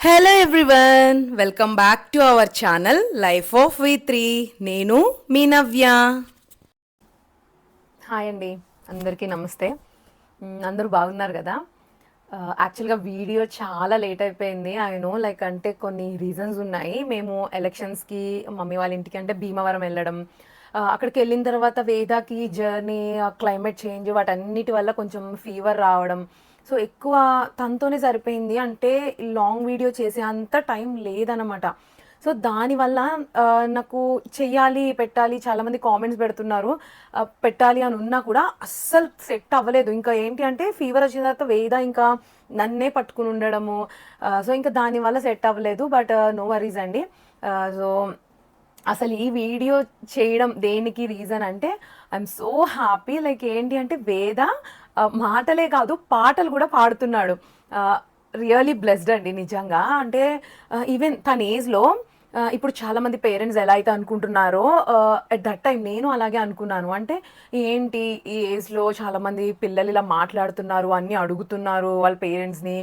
Hello everyone, welcome back to our channel life of వి3. నేను మీ నవ్య. హాయ్ అండి, అందరికీ నమస్తే. అందరూ బాగున్నారు కదా? యాక్చువల్గా వీడియో చాలా లేట్ అయిపోయింది. ఐ నో, లైక్ అంటే కొన్ని రీజన్స్ ఉన్నాయి. మేము ఎలక్షన్స్కి మమ్మీ వాళ్ళ ఇంటికి అంటే భీమవరం వెళ్ళడం, అక్కడికి వెళ్ళిన తర్వాత వేదాకి జర్నీ, క్లైమేట్ చేంజ్, వాటన్నిటి వల్ల కొంచెం ఫీవర్ రావడం, సో ఎక్కువ తనతోనే సరిపోయింది. అంటే లాంగ్ వీడియో చేసే అంత టైం లేదనమాట. సో దానివల్ల నాకు చెయ్యాలి, పెట్టాలి, చాలామంది కామెంట్స్ పెడుతున్నారు, పెట్టాలి అని ఉన్నా కూడా అస్సలు సెట్ అవ్వలేదు. ఇంకా ఏంటి అంటే ఫీవర్ వచ్చిన తర్వాత వేద ఇంకా నన్నే పట్టుకుని ఉండడము, సో ఇంకా దానివల్ల సెట్ అవ్వలేదు. బట్ నో వరీస్ అండి. సో అసలు ఈ వీడియో చేయడం దేనికి రీజన్ అంటే ఐఎమ్ సో హ్యాపీ. లైక్ ఏంటి అంటే వేద మాటలే కాదు పాటలు కూడా పాడుతున్నాడు. రియలీ బ్లెస్డ్ అండి నిజంగా. అంటే ఈవెన్ తన ఏజ్లో ఇప్పుడు చాలామంది పేరెంట్స్ ఎలా అయితే అనుకుంటున్నారో అట్ దట్ టైం నేను అలాగే అనుకున్నాను. అంటే ఏంటి ఈ ఏజ్లో చాలామంది పిల్లలు ఇలా మాట్లాడుతున్నారు, అన్నీ అడుగుతున్నారు వాళ్ళ పేరెంట్స్ని,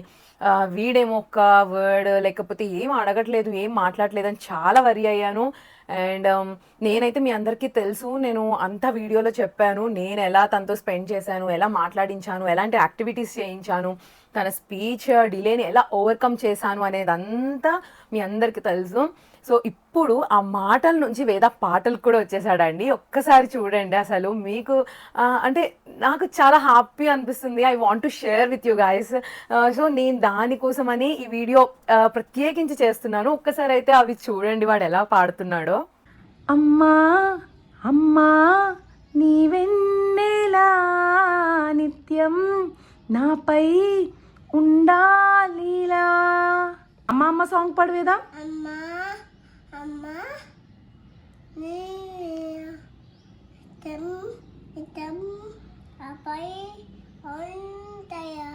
వీడేమో ఒక్క వర్డ్ లేకపోతే ఏం అడగట్లేదు, ఏం మాట్లాడట్లేదు అని చాలా వరి అయ్యాను. అండ్ నేనైతే మీ అందరికీ తెలుసు, నేను అంతా వీడియోలో చెప్పాను నేను ఎలా తనతో స్పెండ్ చేశాను, ఎలా మాట్లాడించాను, ఎలాంటి యాక్టివిటీస్ చేయించాను, తన స్పీచ్ డిలేని ఎలా ఓవర్కమ్ చేశాను అనేదంతా మీ అందరికీ తెలుసు. సో ఇప్పుడు ఆ మాటల నుంచి వేద పాటలు కూడా వచ్చేసాడండి. ఒక్కసారి చూడండి, అసలు మీకు అంటే నాకు చాలా హ్యాపీ అనిపిస్తుంది. I want to share with you guys. So నేను దానికోసమని ఈ వీడియో ప్రత్యేకించి చేస్తున్నాను. ఒక్కసారి అయితే అవి చూడండి వాడు ఎలా పాడుతున్నాడో. అమ్మా అమ్మా నీవెన్నెలా నిత్యం నాపై ఉండాలిలా. అమ్మ అమ్మ సాంగ్ పాడవేదా? అమ్మా అమ్మా నిత్యం నిత్యం నాపై ఉంటాయా.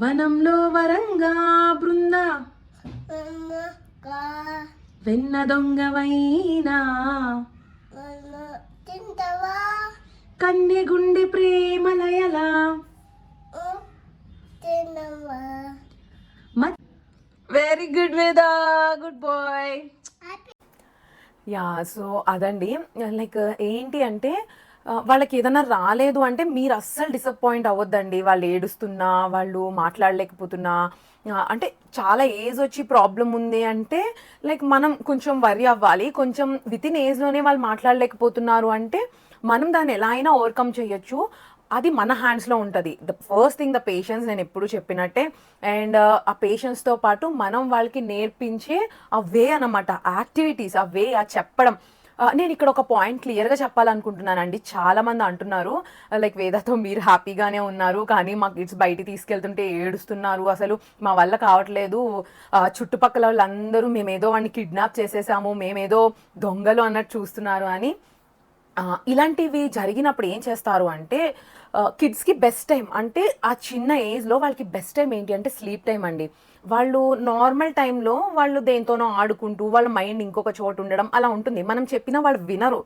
వనంలో వరంగా బృంద వెన్న దొంగవైనా తింటవా కన్నె గుండె ప్రేమలయలా. తినవా. వెరీ గుడ్ వేదా, గుడ్ బాయ్. యా, సో అదండి. లైక్ ఏంటి అంటే వాళ్ళకి ఏదైనా రాలేదు అంటే మీరు అస్సలు డిసప్పాయింట్ అవ్వద్దండి. వాళ్ళు ఏడుస్తున్నా, వాళ్ళు మాట్లాడలేకపోతున్నా, అంటే చాలా ఏజ్ వచ్చి ప్రాబ్లం ఉంది అంటే లైక్ మనం కొంచెం వరి అవ్వాలి. కొంచెం విత్ ఇన్ ఏజ్లోనే వాళ్ళు మాట్లాడలేకపోతున్నారు అంటే మనం దాన్ని ఎలా అయినా ఓవర్కమ్ చేయొచ్చు. అది మన హ్యాండ్స్లో ఉంటుంది. The first thing the patience, నేను ఎప్పుడు చెప్పినట్టే. అండ్ ఆ పేషెన్స్తో పాటు మనం వాళ్ళకి నేర్పించే ఆ వే అన్నమాట, యాక్టివిటీస్, ఆ వే, ఆ చెప్పడం. నేను ఇక్కడ ఒక పాయింట్ క్లియర్గా చెప్పాలనుకుంటున్నానండి. చాలామంది అంటున్నారు లైక్ వేదతో మీరు హ్యాపీగానే ఉన్నారు కానీ మా కిడ్స్ బయట తీసుకెళ్తుంటే ఏడుస్తున్నారు, అసలు మా వల్ల కావట్లేదు, చుట్టుపక్కల వాళ్ళందరూ మేమేదో వాడిని కిడ్నాప్ చేసేసాము, మేమేదో దొంగలు అన్నట్టు చూస్తున్నారు అని. ఇలాంటివి జరిగినప్పుడు ఏం చేస్తారు అంటే కిడ్స్కి బెస్ట్ టైం అంటే ఆ చిన్న ఏజ్లో వాళ్ళకి బెస్ట్ టైం ఏంటి అంటే స్లీప్ టైం అండి. వాళ్ళు నార్మల్ టైంలో వాళ్ళు దేంతోనో ఆడుకుంటూ వాళ్ళ మైండ్ ఇంకొక చోటు ఉండడం అలా ఉంటుంది. మనం చెప్పినా వాళ్ళు వినరు,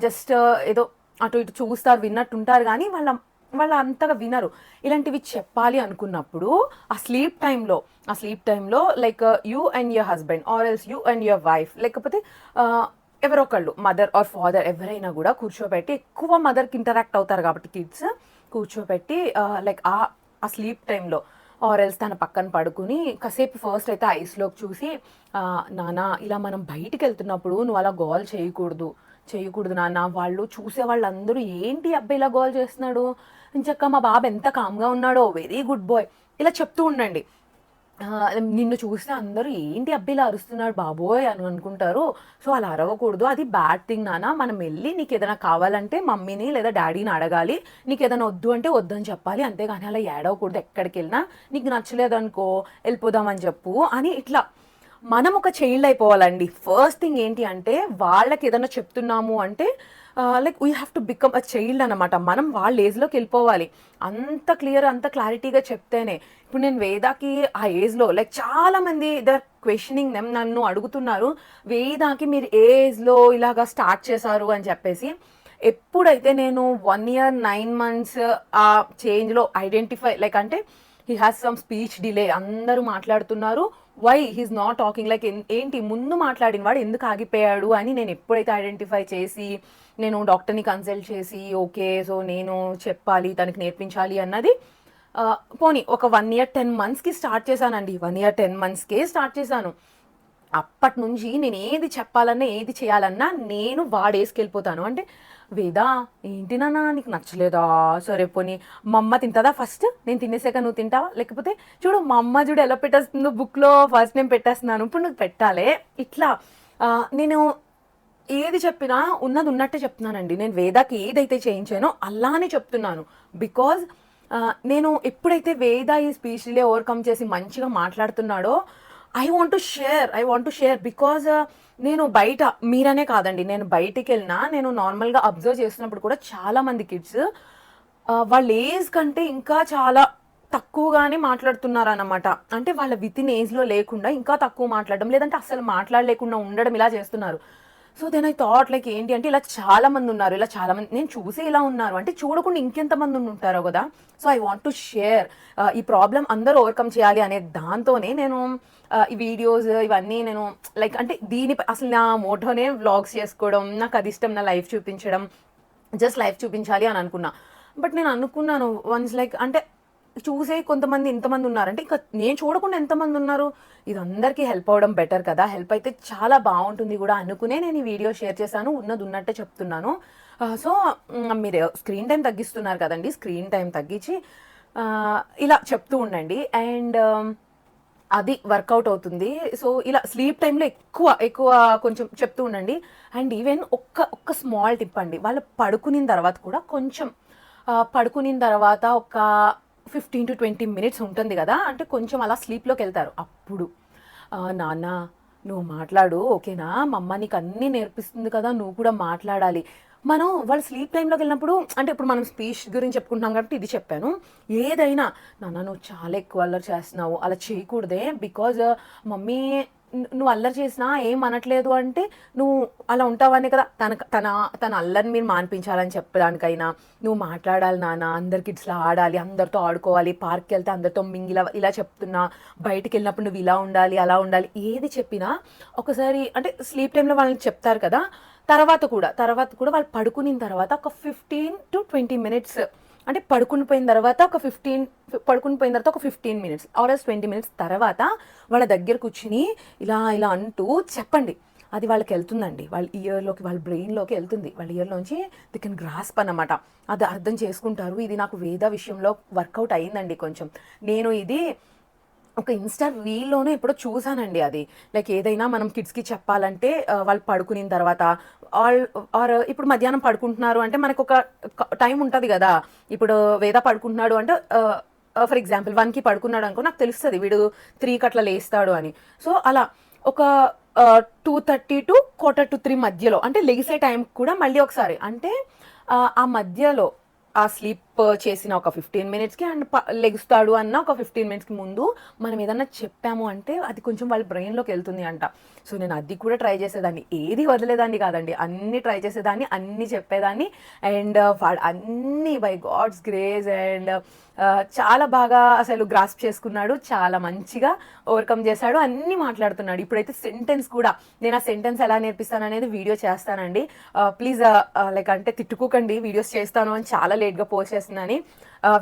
జస్ట్ ఏదో అటు ఇటు చూస్తారు, విన్నట్టుంటారు కానీ వాళ్ళు అంతగా వినరు. ఇలాంటివి చెప్పాలి అనుకున్నప్పుడు ఆ స్లీప్ టైంలో like you and your husband or else you and your wife, లేకపోతే ఎవరొకళ్ళు మదర్ ఆర్ ఫాదర్ ఎవరైనా కూడా కూర్చోబెట్టి, ఎక్కువ మదర్కి ఇంటరాక్ట్ అవుతారు కాబట్టి కిడ్స్, కూర్చోబెట్టి లైక్ ఆ స్లీప్ టైంలో ఆర్ ఎల్స్ తన పక్కన పడుకుని కాసేపు ఫస్ట్ అయితే ఐస్లోకి చూసి, నాన్న ఇలా మనం బయటికి వెళ్తున్నప్పుడు నువ్వు అలా గోల్ చేయకూడదు నాన్న, వాళ్ళు చూసే వాళ్ళందరూ ఏంటి అబ్బాయి ఇలా గోల్ చేస్తున్నాడు, ఇంచక్క మా బాబు ఎంత కామ్గా ఉన్నాడో, వెరీ గుడ్ బాయ్, ఇలా చెప్తూ ఉండండి. నిన్ను చూస్తే అందరూ ఏంటి అబ్బాయిలా అరుస్తున్నాడు బాబోయ్ అని అనుకుంటారు. సో అలా అరవకూడదు, అది బ్యాడ్ థింగ్ నాన్న. మనం వెళ్ళి నీకు ఏదైనా కావాలంటే మమ్మీని లేదా డాడీని అడగాలి, నీకు ఏదైనా వద్దు అంటే వద్దని చెప్పాలి, అంతేగాని అలా ఏడవకూడదు. ఎక్కడికి వెళ్ళినా నీకు నచ్చలేదు అనుకో వెళ్ళిపోదామని చెప్పు అని. ఇట్లా మనం ఒక చైల్డ్ అయిపోవాలండి. ఫస్ట్ థింగ్ ఏంటి అంటే వాళ్ళకి ఏదైనా చెప్తున్నాము అంటే like we have to become a child అనమాట. మనం వాళ్ళ ఏజ్లోకి వెళ్ళిపోవాలి. అంత క్లియర్, అంత క్లారిటీగా చెప్తేనే. ఇప్పుడు నేను వేదాకి ఆ ఏజ్లో లైక్ చాలామంది దే ఆర్ క్వశ్చనింగ్ దెమ్, నన్ను అడుగుతున్నారు వేదాకి మీరు ఏ ఏజ్లో ఇలాగా స్టార్ట్ చేశారు అని చెప్పేసి. ఎప్పుడైతే నేను 1 year 9 months ఆ చేంజ్లో ఐడెంటిఫై లైక్ అంటే he has some speech delay, అందరూ మాట్లాడుతున్నారు, why he's not talking, like ఏంటి ముందు మాట్లాడిన వాడు ఎందుకు ఆగిపోయాడు అని నేను ఎప్పుడైతే ఐడెంటిఫై చేసి నేను డాక్టర్ని కన్సల్ట్ చేసి ఓకే సో నేను చెప్పాలి తనకి నేర్పించాలి అన్నది పోనీ ఒక 1 year 10 monthsకి స్టార్ట్ చేశానండి. 1 year 10 monthsకే స్టార్ట్ చేశాను. అప్పటి నుంచి నేను ఏది చెప్పాలన్నా ఏది చేయాలన్నా నేను వాడేసుకెళ్ళిపోతాను. అంటే వేదా ఏంటి నాన్న నీకు నచ్చలేదా, సరే పోనీ మా అమ్మ తింటుందా ఫస్ట్, నేను తినేసాక నువ్వు తింటావా, లేకపోతే చూడు మా అమ్మ చూడు ఎలా పెట్టేస్తుందో బుక్లో ఫస్ట్ నేను పెట్టేస్తున్నాను ఇప్పుడు నువ్వు పెట్టాలి. ఇట్లా నేను ఏది చెప్పినా ఉన్నది ఉన్నట్టే చెప్తున్నానండి. నేను వేదాకి ఏదైతే చేయించానో అలానే చెప్తున్నాను. బికాజ్ నేను ఎప్పుడైతే వేద ఈ స్పీచ్ డిలే ఓవర్కమ్ చేసి మంచిగా మాట్లాడుతున్నాడో I want to share because నేను బయట మీరనే కాదండి, నేను బయటికి వెళ్ళినా నేను నార్మల్గా అబ్జర్వ్ చేస్తున్నప్పుడు కూడా చాలామంది కిడ్స్ వాళ్ళ ఏజ్ కంటే ఇంకా చాలా తక్కువగానే మాట్లాడుతున్నారు అన్నమాట. అంటే వాళ్ళ విత్ ఇన్ ఏజ్లో లేకుండా ఇంకా తక్కువ మాట్లాడడం, లేదంటే అసలు మాట్లాడలేకుండా ఉండడం ఇలా చేస్తున్నారు. So then I thought like ఏంటి అంటే ఇలా చాలా మంది ఉన్నారు, ఇలా చాలా మంది నేను చూసి ఇలా ఉన్నారు అంటే చూడకుండా ఇంకెంతమంది ఉంటారో కదా. So I want to share ఈ ప్రాబ్లం అందరూ ఓవర్కమ్ చేయాలి అనే దాంతోనే నేను ఈ వీడియోస్ ఇవన్నీ నేను లైక్ అంటే దీని అసలు నా మోటోనే వ్లాగ్స్ చేసుకోవడం, నాకు అది ఇష్టం, నా లైఫ్ చూపించడం, జస్ట్ లైఫ్ చూపించాలి అని అనుకున్నా. బట్ నేను అనుకున్నాను వన్స్ లైక్ అంటే చూసే కొంతమంది ఇంతమంది ఉన్నారంటే ఇంకా నేను చూడకుండా ఎంతమంది ఉన్నారు, ఇది అందరికీ హెల్ప్ అవ్వడం బెటర్ కదా, హెల్ప్ అయితే చాలా బాగుంటుంది కూడా అనుకునే నేను ఈ వీడియో షేర్ చేశాను. ఉన్నది ఉన్నట్టే చెప్తున్నాను. సో మీరు స్క్రీన్ టైం తగ్గిస్తున్నారు కదండి, స్క్రీన్ టైం తగ్గించి ఇలా చెప్తూ ఉండండి అండ్ అది వర్కౌట్ అవుతుంది. సో ఇలా స్లీప్ టైంలో ఎక్కువ కొంచెం చెప్తూ ఉండండి. అండ్ ఈవెన్ ఒక్క స్మాల్ టిప్ అండి, వాళ్ళు పడుకునిన తర్వాత కూడా కొంచెం పడుకునిన తర్వాత ఒక 15 to 20 minutes ఉంటుంది కదా, అంటే కొంచెం అలా స్లీప్లోకి వెళ్తారు. అప్పుడు నాన్న నువ్వు మాట్లాడు ఓకేనా, మా అమ్మ నీకు అన్నీ నేర్పిస్తుంది కదా, నువ్వు కూడా మాట్లాడాలి. మనం వాళ్ళు స్లీప్ టైంలోకి వెళ్ళినప్పుడు అంటే ఇప్పుడు మనం స్పీచ్ గురించి చెప్పుకుంటున్నాం కాబట్టి ఇది చెప్పాను. ఏదైనా నాన్న నువ్వు చాలా ఎక్కువ అల్లరి చేస్తున్నావు, అలా చేయకూడదే, బికాజ్ మమ్మీ నువ్వు అల్లరి చేసినా ఏం అనట్లేదు అంటే నువ్వు అలా ఉంటావనే కదా, తన అల్లరిని మీరు మాన్పించాలని చెప్పడానికైనా నువ్వు మాట్లాడాలి నాన్న, అందరి కిడ్స్లా ఆడాలి, అందరితో ఆడుకోవాలి, పార్క్కి వెళ్తే అందరితో మింగిలా ఇలా చెప్తున్నా, బయటికి వెళ్ళినప్పుడు నువ్వు ఇలా ఉండాలి అలా ఉండాలి, ఏది చెప్పినా ఒకసారి అంటే స్లీప్ టైంలో వాళ్ళని చెప్తారు కదా, తర్వాత కూడా వాళ్ళు పడుకున్న తర్వాత ఒక 15 to 20 minutes అంటే పడుకుని పోయిన తర్వాత ఒక 15 minutes ఆర్ 20 minutes తర్వాత వాళ్ళ దగ్గర కూర్చుని ఇలా అంటూ చెప్పండి. అది వాళ్ళకి వెళ్తుందండి, వాళ్ళ ఇయర్లోకి, వాళ్ళ బ్రెయిన్లోకి వెళ్తుంది, వాళ్ళ ఇయర్లోంచి ది కెన్ గ్రాస్ప్ అన్నమాట. అది అర్థం చేసుకుంటారు. ఇది నాకు వేద విషయంలో వర్కౌట్ అయ్యిందండి కొంచెం. నేను ఇది ఒక ఇన్స్టా రీల్లోనే ఎప్పుడో చూసానండి. అది లైక్ ఏదైనా మనం కిడ్స్కి చెప్పాలంటే వాళ్ళు పడుకున్న తర్వాత ఆర్ ఇప్పుడు మధ్యాహ్నం పడుకుంటున్నారు అంటే మనకు ఒక టైం ఉంటుంది కదా. ఇప్పుడు వేద పడుకుంటున్నాడు అంటే ఫర్ ఎగ్జాంపుల్ 1కి పడుకున్నాడు అనుకో, నాకు తెలుస్తుంది వీడు 3కి అట్లా లేస్తాడు అని. సో అలా ఒక 2:30 to 2:45 మధ్యలో అంటే లెగిసే టైం కూడా మళ్ళీ ఒకసారి అంటే ఆ మధ్యలో ఆ స్లీప్ చేసిన ఒక 15 minutesకి అండ్ లెగుస్తాడు అన్న ఒక 15 minutesకి ముందు మనం ఏదన్నా చెప్పాము అంటే అది కొంచెం వాళ్ళ బ్రెయిన్లోకి వెళ్తుంది అంట. సో నేను అది కూడా ట్రై చేసేదాన్ని, ఏది వదిలేదాన్ని కాదండి, అన్నీ ట్రై చేసేదాన్ని, అన్నీ చెప్పేదాన్ని. అండ్ వాడు అన్నీ బై గాడ్స్ గ్రేస్ అండ్ చాలా బాగా అసలు గ్రాస్ప్ చేసుకున్నాడు, చాలా మంచిగా ఓవర్కమ్ చేశాడు, అన్నీ మాట్లాడుతున్నాడు. ఇప్పుడైతే సెంటెన్స్ కూడా నేను ఆ సెంటెన్స్ ఎలా నేర్పిస్తాను అనేది వీడియో చేస్తానండి. ప్లీజ్ లైక్ అంటే తిట్టుకోకండి, వీడియోస్ చేస్తాను అని చాలా లేట్గా పోస్ట్ చేస్తున్నాను.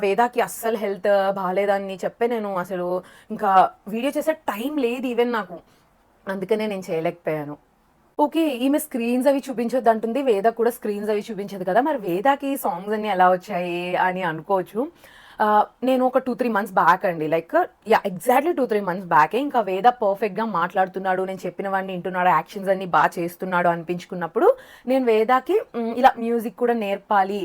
వేదాకి అస్సలు హెల్త్ బాగాలేదని చెప్పే నేను అసలు ఇంకా వీడియో చేసే టైం లేదు ఈవెన్ నాకు, అందుకనే నేను చేయలేకపోయాను. ఓకే, ఈమె స్క్రీన్స్ అవి చూపించొద్దు అంటుంది, వేద కూడా స్క్రీన్స్ అవి చూపించదు కదా, మరి వేదాకి సాంగ్స్ అన్ని ఎలా వచ్చాయి అని అనుకోవచ్చు. నేను ఒక 2-3 months బ్యాక్ అండి, లైక్ ఎగ్జాక్ట్లీ 2-3 months బ్యాకే ఇంకా వేద పర్ఫెక్ట్గా మాట్లాడుతున్నాడు, నేను చెప్పిన వాడిని వింటున్నాడు, యాక్షన్స్ అన్ని బాగా చేస్తున్నాడు అనిపించుకున్నప్పుడు నేను వేదాకి ఇలా మ్యూజిక్ కూడా నేర్పాలి,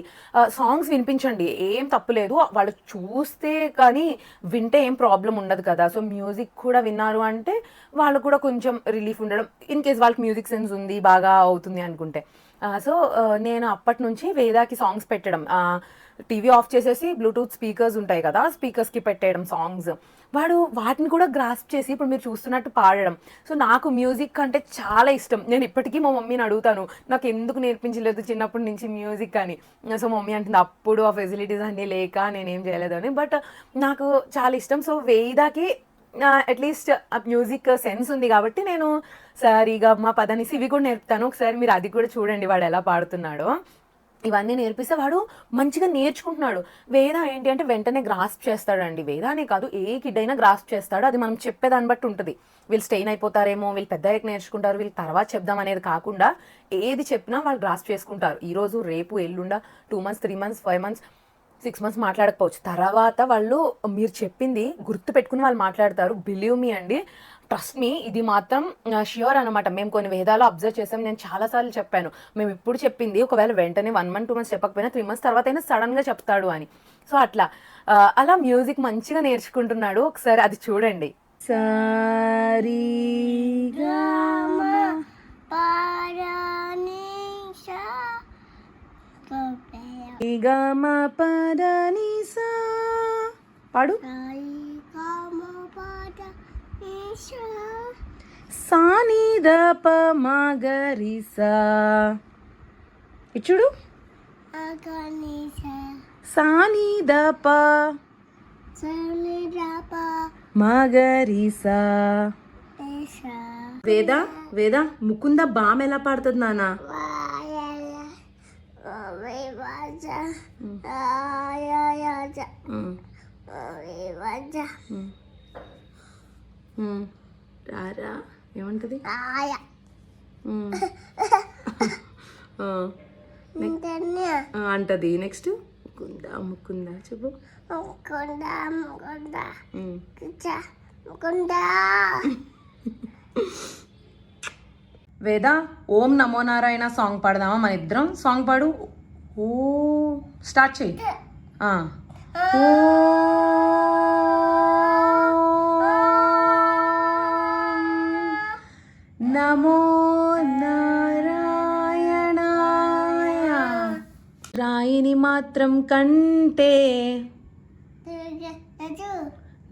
సాంగ్స్ వినిపించండి ఏం తప్పులేదు, వాళ్ళు చూస్తే కానీ వింటే ఏం ప్రాబ్లం ఉండదు కదా. సో మ్యూజిక్ కూడా విన్నారు అంటే వాళ్ళు కూడా కొంచెం రిలీఫ్ ఉండడం, ఇన్ కేస్ వాళ్ళకి మ్యూజిక్ సెన్స్ ఉంది బాగా అవుతుంది అనుకుంటే. సో నేను అప్పటి నుంచి వేదాకి సాంగ్స్ పెట్టడం, టీవీ ఆఫ్ చేసేసి బ్లూటూత్ స్పీకర్స్ ఉంటాయి కదా, స్పీకర్స్కి పెట్టేయడం సాంగ్స్. వాడు వాటిని కూడా గ్రాస్ప్ చేసి ఇప్పుడు మీరు చూస్తున్నట్టు పాడడం. సో నాకు మ్యూజిక్ అంటే చాలా ఇష్టం. నేను ఇప్పటికీ మా మమ్మీని అడుగుతాను, నాకు ఎందుకు నేర్పించలేదు చిన్నప్పటి నుంచి మ్యూజిక్ అని. సో మమ్మీ అంటుంది అప్పుడు ఆ ఫెసిలిటీస్ అన్నీ లేక నేనేం చేయలేదని. బట్ నాకు చాలా ఇష్టం. సో వేదాకి అట్లీస్ట్ ఆ మ్యూజిక్ సెన్స్ ఉంది కాబట్టి నేను సరిగా మా పదనిసి ఇవి కూడా నేర్పుతాను. ఒకసారి మీరు అది కూడా చూడండి వాడు ఎలా పాడుతున్నాడో. ఇవన్నీ నేర్పిస్తే వాడు మంచిగా నేర్చుకుంటున్నాడు. వేద ఏంటి అంటే వెంటనే గ్రాస్ప్ చేస్తాడండి. వేద అనే కాదు, ఏ కిడ్ అయినా గ్రాస్ప్ చేస్తాడు. అది మనం చెప్పేదాన్ని బట్టి ఉంటుంది. వీళ్ళు స్టెయిన్ అయిపోతారేమో, వీళ్ళు పెద్దయ్యాక నేర్చుకుంటారు, వీళ్ళు తర్వాత చెప్దాం అనేది కాకుండా ఏది చెప్పినా వాళ్ళు గ్రాస్ప్ చేసుకుంటారు. ఈరోజు రేపు ఎల్లుండ 2 months 3 months 5 months 6 months మాట్లాడకపోవచ్చు, తర్వాత వాళ్ళు మీరు చెప్పింది గుర్తు పెట్టుకుని వాళ్ళు మాట్లాడతారు. బిలీవ్ మీ అండి, ట్రస్ట్ మీ, ఇది మాత్రం ష్యూర్ అనమాట. మేము కొన్ని వేదాలు అబ్జర్వ్ చేసాం. నేను చాలాసార్లు చెప్పాను, మేము ఇప్పుడు చెప్పింది ఒకవేళ వెంటనే 1 month 2 months చెప్పకపోయినా 3 months తర్వాత అయినా సడన్గా చెప్తాడు అని. సో అలా మ్యూజిక్ మంచిగా నేర్చుకుంటున్నాడు. ఒకసారి అది చూడండి. గమ పద నిసా పాడు. సాని ద ప మగరిసా. ఇచ్చుడు. సాని ద ప మగరిసా. వేద ముకుంద బామ్ ఎలా పాడుతుంది నాన్న? రారా ఏమంటది అంటది. నెక్స్ట్ ముకుంద చెప్పు. వేద ఓం నమో నారాయణ సాంగ్ పాడదామా మన ఇద్దరం? సాంగ్ పాడు. ఓ స్టార్ట్ చేయి. నమో నారాయణాయ. రాయిని మాత్రం కంటే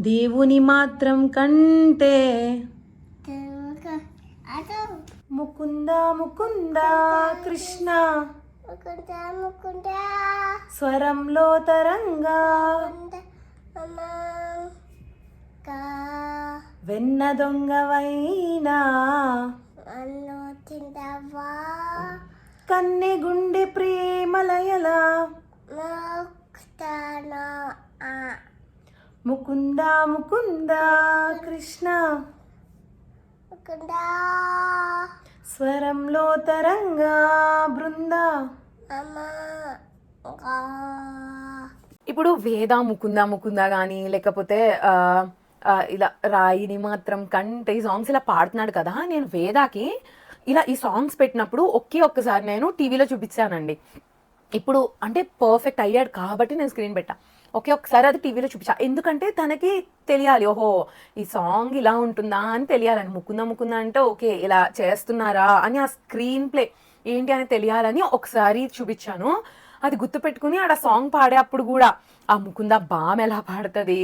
దేవుని మాత్రం కంటే ముకుంద ముకుంద కృష్ణ స్వరంలో తరంగా వెన్న దొంగవైనా కన్నె గుండె ప్రేమలయలా ముకుంద ముకుంద కృష్ణ స్వరంలో తరంగా బృంద. ఇప్పుడు వేద ముకుంద ముకుంద కానీ లేకపోతే ఇలా రాయిని మాత్రం కంటే ఈ సాంగ్స్ ఇలా పాడుతున్నాడు కదా. నేను వేదాకి ఇలా ఈ సాంగ్స్ పెట్టినప్పుడు ఒక్కసారి నేను టీవీలో చూపించానండి. ఇప్పుడు అంటే పర్ఫెక్ట్ అయ్యాడు కాబట్టి నేను స్క్రీన్ పెట్టా. ఒకసారి అది టీవీలో చూపించా, ఎందుకంటే తనకి తెలియాలి, ఓహో ఈ సాంగ్ ఇలా ఉంటుందా అని తెలియాలని. ముకుంద ముకుంద అంటే ఓకే ఇలా చేస్తున్నారా అని ఆ స్క్రీన్ ప్లే ఏంటి అని తెలియాలని ఒకసారి చూపించాను. అది గుర్తుపెట్టుకుని ఆడ సాంగ్ పాడే అప్పుడు కూడా ఆ ముకుంద బామ్ ఎలా పాడుతుంది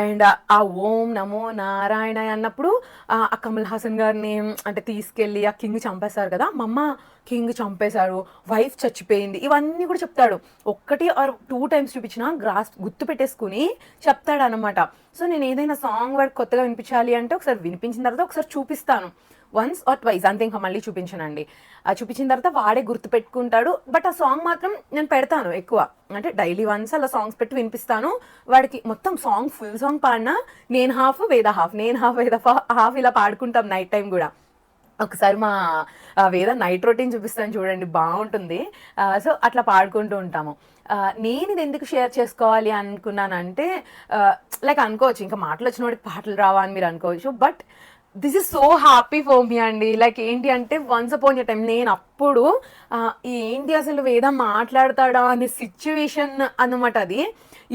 అండ్ ఆ ఓం నమో నారాయణ అన్నప్పుడు ఆ కమల్ హాసన్ గారిని అంటే తీసుకెళ్ళి ఆ కింగ్ చంపేశారు కదా, మా అమ్మ కింగ్ చంపేశారు, వైఫ్ చచ్చిపోయింది, ఇవన్నీ కూడా చెప్తాడు. 1 or 2 times చూపించినా గుర్తు పెట్టేసుకుని చెప్తాడు అనమాట. సో నేను ఏదైనా సాంగ్ వాడు కొత్తగా వినిపించాలి అంటే ఒకసారి వినిపించిన తర్వాత ఒకసారి చూపిస్తాను, 1 or 2 అంతే, ఇంకా మళ్ళీ చూపించానండి. చూపించిన తర్వాత వాడే గుర్తు పెట్టుకుంటాడు. బట్ ఆ సాంగ్ మాత్రం నేను పెడతాను ఎక్కువ, అంటే డైలీ వన్స్ అలా సాంగ్స్ పెట్టి వినిపిస్తాను వాడికి. మొత్తం సాంగ్ ఫుల్ సాంగ్ పాడినా నేను హాఫ్ వేద హాఫ్, నేను హాఫ్ వేద హాఫ్ ఇలా పాడుకుంటాం నైట్ టైం కూడా. ఒకసారి మా వేద నైట్ రొటీన్ చూపిస్తాను చూడండి, బాగుంటుంది. సో అట్లా పాడుకుంటూ ఉంటాము. నేను ఇది ఎందుకు షేర్ చేసుకోవాలి అనుకున్నానంటే లైక్ అనుకోవచ్చు ఇంకా మాటలు వచ్చిన వాడికి పాటలు రావా అని మీరు అనుకోవచ్చు. But this is so happy for me అండి. లైక్ ఏంటి అంటే వన్స్ అపాన్ ఎ టైం నేను అప్పుడు ఏంటి అసలు వేద మాట్లాడతాడా అనే సిచ్యువేషన్ అన్నమాట అది.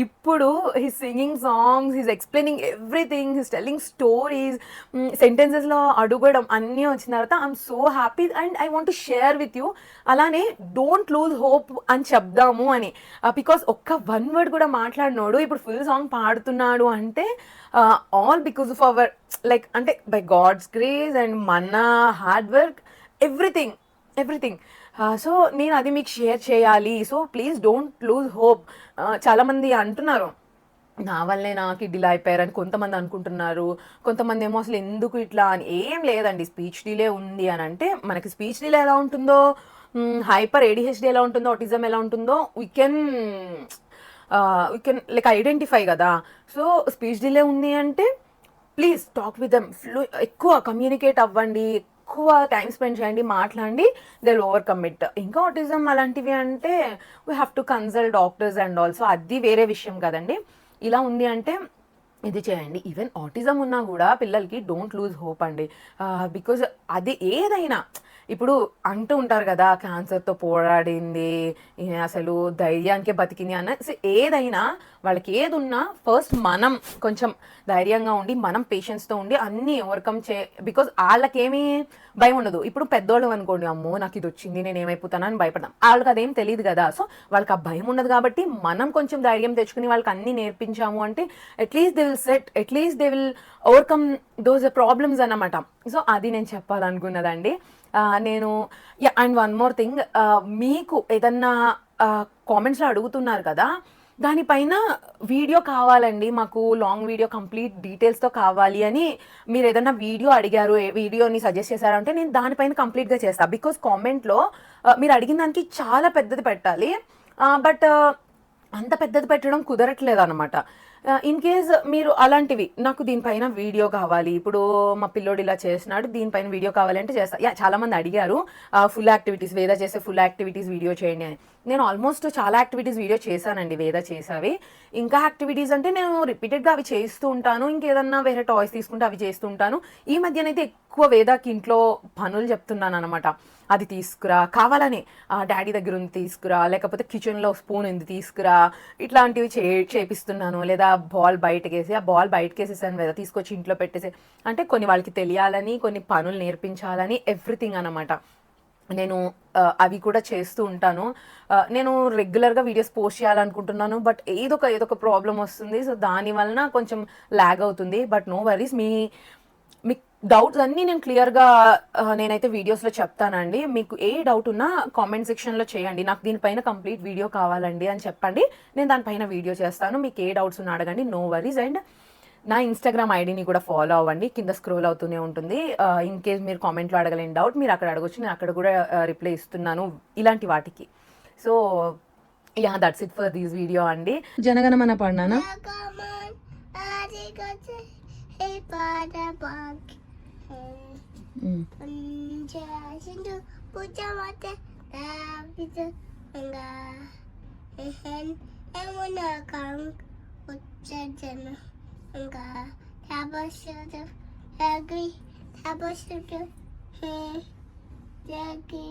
ఇప్పుడు he's singing songs, he's explaining everything, he's telling stories, సెంటెన్సెస్లో అడుగడం అన్నీ వచ్చిన తర్వాత I'm so happy and I want to share with you. అలానే డోంట్ లూజ్ హోప్ అని చెప్దాము అని, బికాస్ ఒక్క వన్ వర్డ్ కూడా మాట్లాడినోడు ఇప్పుడు ఫుల్ సాంగ్ పాడుతున్నాడు అంటే all because of our like అంటే బై గాడ్స్ గ్రేస్ అండ్ మన హార్డ్ వర్క్, ఎవ్రీథింగ్. సో నేను అది మీకు షేర్ చేయాలి. So please don't lose hope. చాలామంది అంటున్నారు నా వల్లే నాకు డిలే అయిపోయారని కొంతమంది అనుకుంటున్నారు. కొంతమంది ఏమో అసలు ఎందుకు ఇట్లా అని. ఏం లేదండి, స్పీచ్ డిలే ఉంది అని అంటే మనకి స్పీచ్ డిలే ఎలా ఉంటుందో, హైపర్ ADHD ఎలా ఉంటుందో, ఆటిజం ఎలా ఉంటుందో వీ కెన్ లైక్ ఐడెంటిఫై కదా. సో స్పీచ్ డిలే ఉంది అంటే ప్లీజ్ టాక్ విత్ దెమ్, ఎక్కువ కమ్యూనికేట్ అవ్వండి, ఎక్కువ టైం స్పెండ్ చేయండి, మాట్లాడండి, దే విల్ ఓవర్కమ్ ఇట్. ఇంకా ఆటిజం అలాంటివి అంటే we have to consult doctors and also, అది వేరే విషయం కదండి. ఇలా ఉంది అంటే ఇది చేయండి. ఈవెన్ ఆటిజం ఉన్నా కూడా పిల్లలకి డోంట్ లూజ్ హోప్ అండి, బికాజ్ అది ఏదైనా ఇప్పుడు అంటూ ఉంటారు కదా క్యాన్సర్తో పోరాడింది అసలు ధైర్యానికే బతికింది అన్న. ఏదైనా వాళ్ళకి ఏది ఉన్నా ఫస్ట్ మనం కొంచెం ధైర్యంగా ఉండి మనం పేషెన్స్తో ఉండి అన్నీ ఓవర్కమ్ బికాజ్ వాళ్ళకేమీ భయం ఉండదు. ఇప్పుడు పెద్దోళ్ళు అనుకోండి, అమ్మో నాకు ఇది వచ్చింది నేను ఏమైపోతానని భయపడతాం, వాళ్ళకి అదేం తెలియదు కదా. సో వాళ్ళకి ఆ భయం ఉండదు కాబట్టి మనం కొంచెం ధైర్యం తెచ్చుకుని వాళ్ళకి అన్నీ నేర్పించాము అంటే at least they will set, at least they will overcome those problems అన్నమాట. సో అది నేను చెప్పాలనుకున్నదండి. నేను అండ్ వన్ మోర్ థింగ్, మీకు ఏదన్నా కామెంట్స్లో అడుగుతున్నారు కదా, దానిపైన వీడియో కావాలండి మాకు, లాంగ్ వీడియో కంప్లీట్ డీటెయిల్స్తో కావాలి అని మీరు ఏదైనా వీడియో అడిగారు, వీడియోని సజెస్ట్ చేశారంటే నేను దానిపైన కంప్లీట్గా చేస్తాను. బికాస్ కామెంట్లో మీరు అడిగిన దానికి చాలా పెద్దది పెట్టాలి, బట్ అంత పెద్దది పెట్టడం కుదరట్లేదు అనమాట. ఇన్ కేస్ మీరు అలాంటివి నాకు దీనిపైన వీడియో కావాలి, ఇప్పుడు మా పిల్లోడు ఇలా చేసినాడు దీనిపైన వీడియో కావాలంటే చేస్తా. చాలామంది అడిగారు ఫుల్ యాక్టివిటీస్, వేద చేసే ఫుల్ యాక్టివిటీస్ వీడియో చేయండి అని. నేను ఆల్మోస్ట్ చాలా యాక్టివిటీస్ వీడియో చేశానండి వేద చేసేవి. ఇంకా యాక్టివిటీస్ అంటే నేను రిపీటెడ్గా అవి చేస్తూ ఉంటాను, ఇంకేదన్నా వేరే టాయ్స్ తీసుకుంటే అవి చేస్తూ ఉంటాను. ఈ మధ్యనైతే ఎక్కువ వేదకి ఇంట్లో పనులు చెప్తున్నాను అనమాట. అది తీసుకురా, కావాలని డాడీ దగ్గర ఉంది తీసుకురా, లేకపోతే కిచెన్లో స్పూన్ ఉంది తీసుకురా, ఇట్లాంటివి చేపిస్తున్నాను. లేదా బాల్ బయటకేసి, ఆ బాల్ బయటకేసేసాను వేద తీసుకొచ్చి ఇంట్లో పెట్టేసి, అంటే కొన్ని వాళ్ళకి తెలియాలని, కొన్ని పనులు నేర్పించాలని, ఎవ్రీథింగ్ అనమాట. నేను అవి కూడా చేస్తూ ఉంటాను. నేను రెగ్యులర్గా వీడియోస్ పోస్ట్ చేయాలనుకుంటున్నాను, బట్ ఏదో ఒక ప్రాబ్లం వస్తుంది. సో దాని వలన కొంచెం ల్యాగ్ అవుతుంది. బట్ నో వరీస్, మీ డౌట్స్ అన్నీ నేను క్లియర్గా నేనైతే వీడియోస్లో చెప్తానండి. మీకు ఏ డౌట్ ఉన్నా కామెంట్ సెక్షన్లో చేయండి, నాకు దీనిపైన కంప్లీట్ వీడియో కావాలండి అని చెప్పండి, నేను దానిపైన వీడియో చేస్తాను. మీకు ఏ డౌట్స్ ఉన్నా అడగండి, నో వరీస్. అండ్ నా ఇన్స్టాగ్రామ్ ఐడిని కూడా ఫాలో అవ్వండి, కింద స్క్రోల్ అవుతూనే ఉంటుంది. ఇన్ కేస్ మీరు కామెంట్లో అడగలేని డౌట్ మీరు అక్కడ అడగొచ్చు, నేను అక్కడ కూడా రిప్లై ఇస్తున్నాను ఇలాంటి వాటికి. So yeah, that's it for this video అండి. Jana Gana Mana పాడినానా? Enggak, habis itu lagi, habis itu lagi,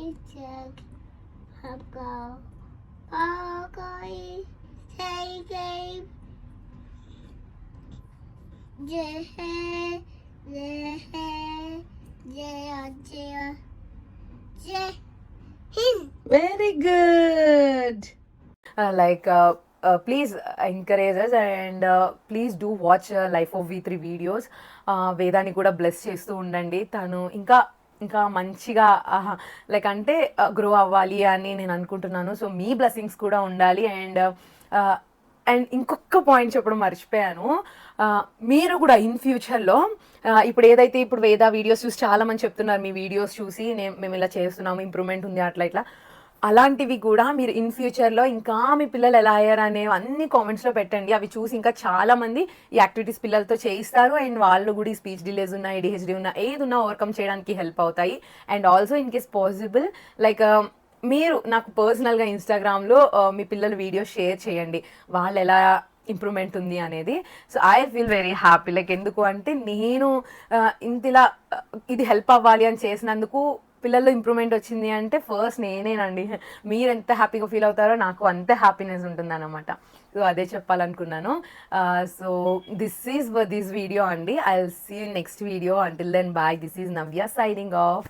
kau pakai saya Very good. Like please encourage us and please do watch Life of V3 videos. వేదాన్ని కూడా bless చేస్తూ ఉండండి. తను ఇంకా మంచిగా like అంటే grow అవ్వాలి అని నేను అనుకుంటున్నాను. సో మీ బ్లెస్సింగ్స్ కూడా ఉండాలి. అండ్ ఇంకొక పాయింట్ చెప్పడం మర్చిపోయాను, మీరు కూడా ఇన్ ఫ్యూచర్లో ఇప్పుడు ఏదైతే ఇప్పుడు వేద వీడియోస్ చూసి చాలామంది చెప్తున్నారు, మీ వీడియోస్ చూసి మేము ఇలా చేస్తున్నాము, ఇంప్రూవ్మెంట్ ఉంది అట్లా ఇట్లా, అలాంటివి కూడా మీరు ఇన్ ఫ్యూచర్లో ఇంకా మీ పిల్లలు ఎలా అయ్యారు అనేవి అన్ని కామెంట్స్లో పెట్టండి. అవి చూసి ఇంకా చాలామంది ఈ యాక్టివిటీస్ పిల్లలతో చేయిస్తారు. అండ్ వాళ్ళు కూడా ఈ స్పీచ్ డిలేస్ ఉన్న, ADHD ఉన్న, ఏది ఉన్నా ఓవర్కమ్ చేయడానికి హెల్ప్ అవుతాయి. And also in case possible like మీరు నాకు పర్సనల్గా ఇన్స్టాగ్రామ్లో మీ పిల్లల వీడియోస్ షేర్ చేయండి, వాళ్ళు ఎలా ఇంప్రూవ్మెంట్ ఉంది అనేది. So I feel very happy. Like ఎందుకు అంటే నేను ఇంతలా ఇది హెల్ప్ అవ్వాలి అని చేసినందుకు పిల్లల్లో ఇంప్రూవ్మెంట్ వచ్చింది అంటే ఫస్ట్ నేనేనండి. మీరు ఎంత హ్యాపీగా ఫీల్ అవుతారో నాకు అంతే హ్యాపీనెస్ ఉంటుంది అనమాట. సో అదే చెప్పాలనుకున్నాను. So this is this video అండి. I will see you next video. Until then bye. This is Navya signing of.